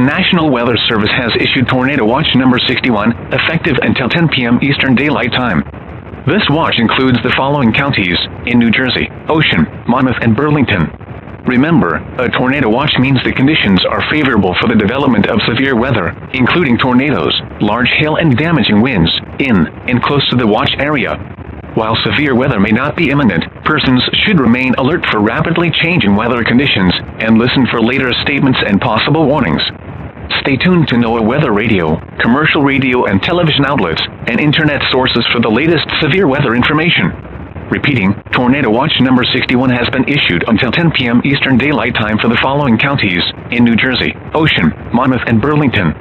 National Weather Service has issued Tornado Watch number 61, effective until 10 p.m. Eastern Daylight Time. This watch includes the following counties in New Jersey: Ocean, Monmouth, and Burlington. Remember, a tornado watch means the conditions are favorable for the development of severe weather, including tornadoes, large hail, and damaging winds, in and close to the watch area. While severe weather may not be imminent, persons should remain alert for rapidly changing weather conditions and listen for later statements and possible warnings. Stay tuned to NOAA Weather Radio, commercial radio and television outlets, and internet sources for the latest severe weather information. Repeating, Tornado Watch number 61 has been issued until 10 p.m. Eastern Daylight Time for the following counties in New Jersey: Ocean, Monmouth, and Burlington.